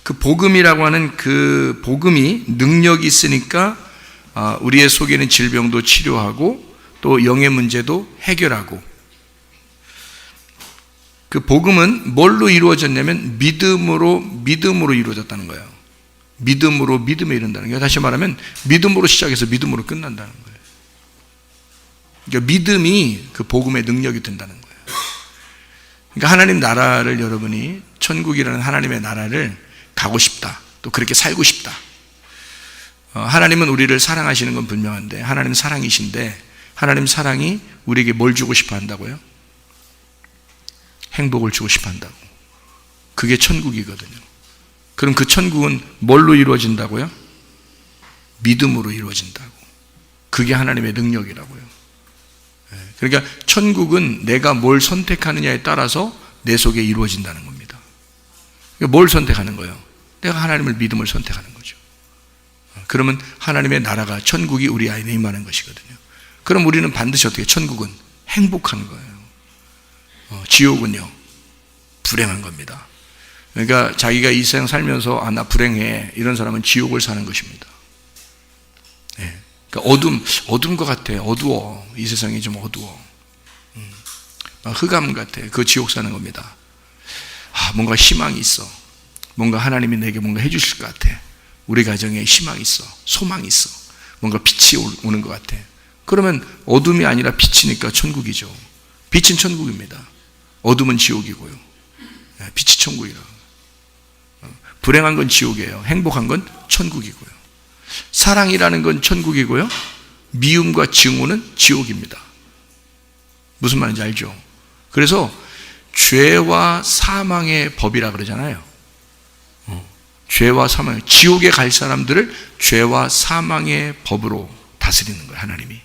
그 복음이라고 하는 그 복음이 능력이 있으니까 우리의 속에 있는 질병도 치료하고 또 영의 문제도 해결하고, 그 복음은 뭘로 이루어졌냐면 믿음으로 이루어졌다는 거예요. 믿음으로 믿음에 이른다는 거예요. 다시 말하면 믿음으로 시작해서 믿음으로 끝난다는 거예요. 그러니까 믿음이 그 복음의 능력이 된다는 거예요. 그러니까 하나님 나라를, 여러분이 천국이라는 하나님의 나라를 가고 싶다, 또 그렇게 살고 싶다. 하나님은 우리를 사랑하시는 건 분명한데, 하나님 사랑이신데, 하나님 사랑이 우리에게 뭘 주고 싶어 한다고요? 행복을 주고 싶어 한다고. 그게 천국이거든요. 그럼 그 천국은 뭘로 이루어진다고요? 믿음으로 이루어진다고. 그게 하나님의 능력이라고요. 그러니까 천국은 내가 뭘 선택하느냐에 따라서 내 속에 이루어진다는 겁니다. 뭘 선택하는 거예요? 내가 하나님을 믿음을 선택하는 거죠. 그러면 하나님의 나라가, 천국이 우리 안에 임하는 것이거든요. 그럼 우리는 반드시 어떻게, 천국은 행복한 거예요. 지옥은요, 불행한 겁니다. 그러니까 자기가 이 세상 살면서 나 불행해, 이런 사람은 지옥을 사는 것입니다. 그러니까 어두운 것 같아. 어두워. 이 세상이 좀 어두워. 흑암 같아. 그 지옥 사는 겁니다. 뭔가 희망이 있어. 뭔가 하나님이 내게 뭔가 해주실 것 같아. 우리 가정에 희망이 있어. 소망이 있어. 뭔가 빛이 오는 것 같아. 그러면 어둠이 아니라 빛이니까 천국이죠. 빛은 천국입니다. 어둠은 지옥이고요. 빛이 천국이라고. 불행한 건 지옥이에요. 행복한 건 천국이고요. 사랑이라는 건 천국이고요. 미움과 증오는 지옥입니다. 무슨 말인지 알죠? 그래서 죄와 사망의 법이라 그러잖아요. 죄와 사망, 지옥에 갈 사람들을 죄와 사망의 법으로 다스리는 거예요, 하나님이.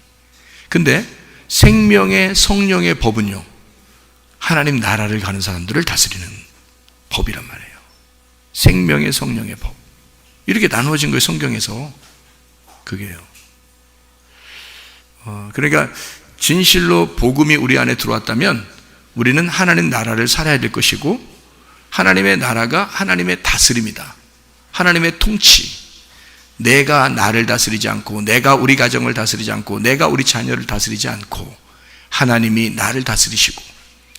근데 생명의 성령의 법은요, 하나님 나라를 가는 사람들을 다스리는 법이란 말이에요. 생명의 성령의 법. 이렇게 나누어진 거예요, 성경에서. 그게요. 그러니까 진실로 복음이 우리 안에 들어왔다면 우리는 하나님 나라를 살아야 될 것이고, 하나님의 나라가 하나님의 다스림이다. 하나님의 통치. 내가 나를 다스리지 않고, 내가 우리 가정을 다스리지 않고, 내가 우리 자녀를 다스리지 않고, 하나님이 나를 다스리시고,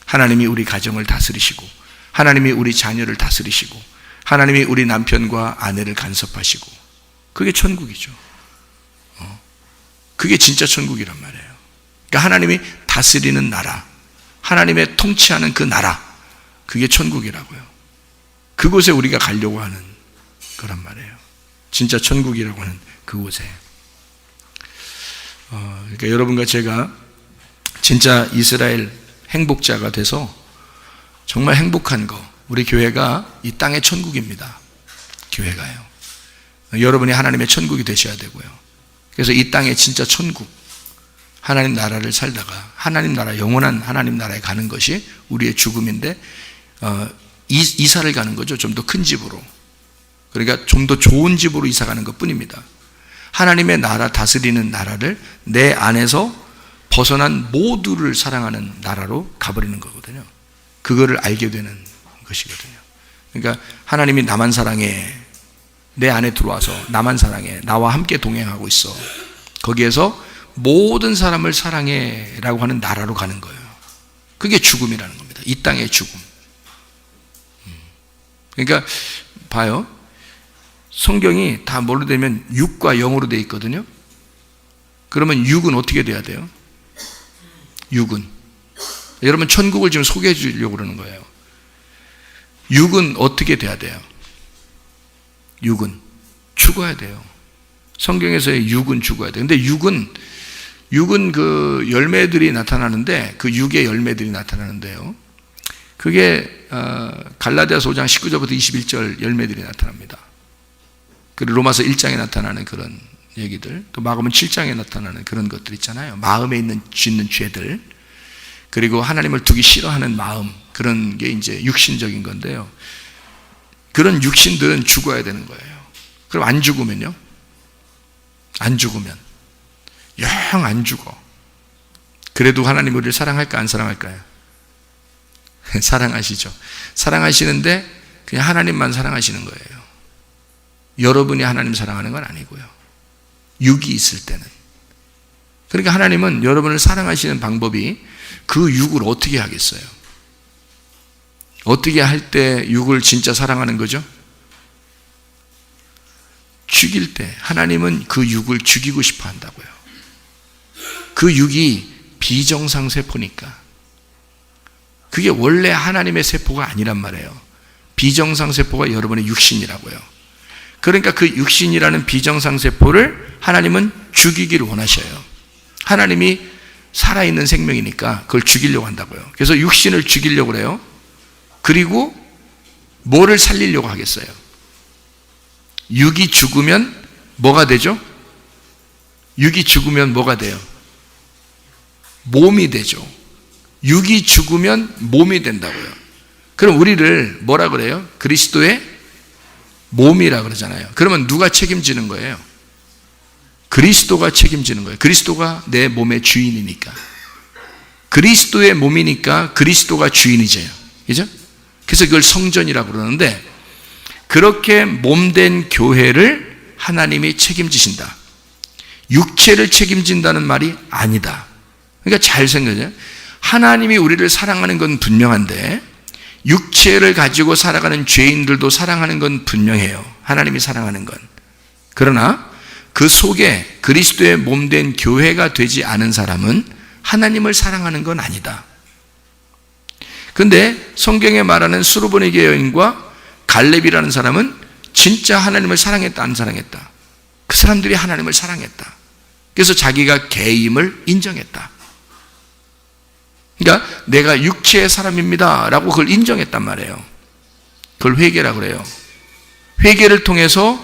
하나님이 우리 가정을 다스리시고, 하나님이 우리 자녀를 다스리시고, 하나님이 우리 남편과 아내를 간섭하시고, 그게 천국이죠. 그게 진짜 천국이란 말이에요. 그러니까 하나님이 다스리는 나라, 하나님의 통치하는 그 나라, 그게 천국이라고요. 그곳에 우리가 가려고 하는 거란 말이에요. 진짜 천국이라고 하는 그곳에. 그러니까 여러분과 제가 진짜 이스라엘 행복자가 돼서 정말 행복한 거, 우리 교회가 이 땅의 천국입니다. 교회가요. 여러분이 하나님의 천국이 되셔야 되고요. 그래서 이 땅의 진짜 천국, 하나님 나라를 살다가 하나님 나라, 영원한 하나님 나라에 가는 것이 우리의 죽음인데, 이사를 가는 거죠. 좀 더 큰 집으로. 그러니까 좀 더 좋은 집으로 이사 가는 것 뿐입니다. 하나님의 나라, 다스리는 나라를 내 안에서 벗어난 모두를 사랑하는 나라로 가버리는 거거든요. 그거를 알게 되는 것이거든요. 그러니까 하나님이 나만 사랑해, 내 안에 들어와서 나만 사랑해, 나와 함께 동행하고 있어. 거기에서 모든 사람을 사랑해 라고 하는 나라로 가는 거예요. 그게 죽음이라는 겁니다. 이 땅의 죽음. 그러니까 봐요. 성경이 다 뭘로 되면 육과 영으로 되어 있거든요. 그러면 육은 어떻게 돼야 돼요? 육은, 여러분 천국을 지금 소개해 주려고 그러는 거예요. 육은 어떻게 돼야 돼요? 육은 죽어야 돼요. 성경에서의 육은 죽어야 돼요. 근데 육은 그 열매들이 나타나는데, 그 육의 열매들이 나타나는데요, 그게 갈라디아서 5장 19절부터 21절 열매들이 나타납니다. 그리고 로마서 1장에 나타나는 그런 얘기들, 또 마가복음 7장에 나타나는 그런 것들 있잖아요. 마음에 짓는 죄들, 그리고 하나님을 두기 싫어하는 마음, 그런 게 이제 육신적인 건데요. 그런 육신들은 죽어야 되는 거예요. 그럼 안 죽으면요? 안 죽으면 영 안 죽어. 그래도 하나님 우리를 사랑할까, 안 사랑할까요? 사랑하시죠. 사랑하시는데 그냥 하나님만 사랑하시는 거예요. 여러분이 하나님 사랑하는 건 아니고요. 육이 있을 때는. 그러니까 하나님은 여러분을 사랑하시는 방법이 그 육을 어떻게 하겠어요? 어떻게 할 때 육을 진짜 사랑하는 거죠? 죽일 때 하나님은 그 육을 죽이고 싶어 한다고요. 그 육이 비정상 세포니까. 그게 원래 하나님의 세포가 아니란 말이에요. 비정상 세포가 여러분의 육신이라고요. 그러니까 그 육신이라는 비정상 세포를 하나님은 죽이기를 원하셔요. 하나님이 살아있는 생명이니까 그걸 죽이려고 한다고요. 그래서 육신을 죽이려고 그래요. 그리고 뭐를 살리려고 하겠어요? 육이 죽으면 뭐가 되죠? 육이 죽으면 뭐가 돼요? 몸이 되죠. 육이 죽으면 몸이 된다고요. 그럼 우리를 뭐라 그래요? 그리스도의 몸이라 그러잖아요. 그러면 누가 책임지는 거예요? 그리스도가 책임지는 거예요. 그리스도가 내 몸의 주인이니까. 그리스도의 몸이니까 그리스도가 주인이죠. 그죠? 그래서 그걸 성전이라고 그러는데, 그렇게 몸된 교회를 하나님이 책임지신다. 육체를 책임진다는 말이 아니다. 그러니까 잘 생각해요. 하나님이 우리를 사랑하는 건 분명한데 육체를 가지고 살아가는 죄인들도 사랑하는 건 분명해요. 하나님이 사랑하는 건. 그러나 그 속에 그리스도의 몸된 교회가 되지 않은 사람은 하나님을 사랑하는 건 아니다. 근데 성경에 말하는 수르보니게 여인과 갈렙이라는 사람은 진짜 하나님을 사랑했다, 안 사랑했다? 그 사람들이 하나님을 사랑했다. 그래서 자기가 개임을 인정했다. 그러니까 내가 육체의 사람입니다 라고 그걸 인정했단 말이에요. 그걸 회개라고 그래요. 회개를 통해서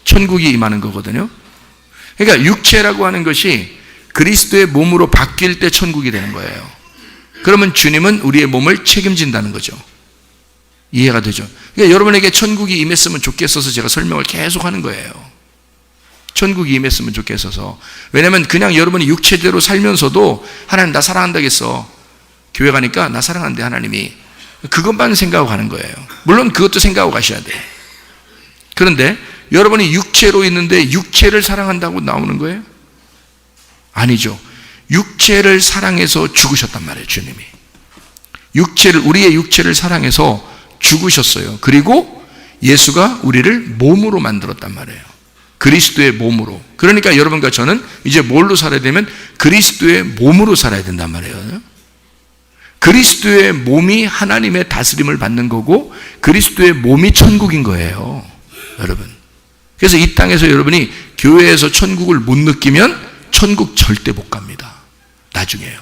천국이 임하는 거거든요. 그러니까 육체라고 하는 것이 그리스도의 몸으로 바뀔 때 천국이 되는 거예요. 그러면 주님은 우리의 몸을 책임진다는 거죠. 이해가 되죠? 그러니까 여러분에게 천국이 임했으면 좋겠어서 제가 설명을 계속 하는 거예요. 천국이 임했으면 좋겠어서. 왜냐하면 그냥 여러분이 육체대로 살면서도 하나님 나 사랑한다겠어. 교회 가니까 나 사랑한대 하나님이. 그것만 생각하고 가는 거예요. 물론 그것도 생각하고 가셔야 돼요. 그런데 여러분이 육체로 있는데 육체를 사랑한다고 나오는 거예요? 아니죠. 육체를 사랑해서 죽으셨단 말이에요, 주님이. 우리의 육체를 사랑해서 죽으셨어요. 그리고 예수가 우리를 몸으로 만들었단 말이에요. 그리스도의 몸으로. 그러니까 여러분과 저는 이제 뭘로 살아야 되면 그리스도의 몸으로 살아야 된단 말이에요. 그리스도의 몸이 하나님의 다스림을 받는 거고 그리스도의 몸이 천국인 거예요, 여러분. 그래서 이 땅에서 여러분이 교회에서 천국을 못 느끼면 천국 절대 못 갑니다. 나중에요.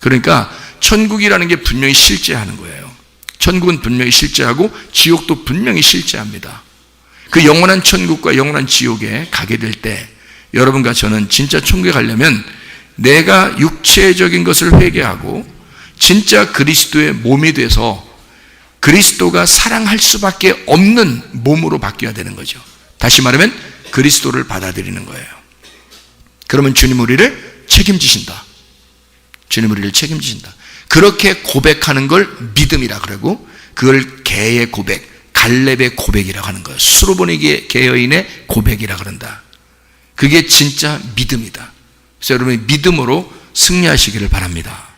그러니까 천국이라는 게 분명히 실제하는 거예요. 천국은 분명히 실제하고 지옥도 분명히 실제합니다. 그 영원한 천국과 영원한 지옥에 가게 될 때 여러분과 저는 진짜 천국에 가려면 내가 육체적인 것을 회개하고 진짜 그리스도의 몸이 돼서 그리스도가 사랑할 수밖에 없는 몸으로 바뀌어야 되는 거죠. 다시 말하면 그리스도를 받아들이는 거예요. 그러면 주님 우리를 책임지신다. 주님 우리를 책임지신다. 그렇게 고백하는 걸 믿음이라 그러고 그걸 개의 고백, 갈렙의 고백이라고 하는 거예요. 수르보니게 여인의 고백이라 그런다. 그게 진짜 믿음이다. 그래서 여러분이 믿음으로 승리하시기를 바랍니다.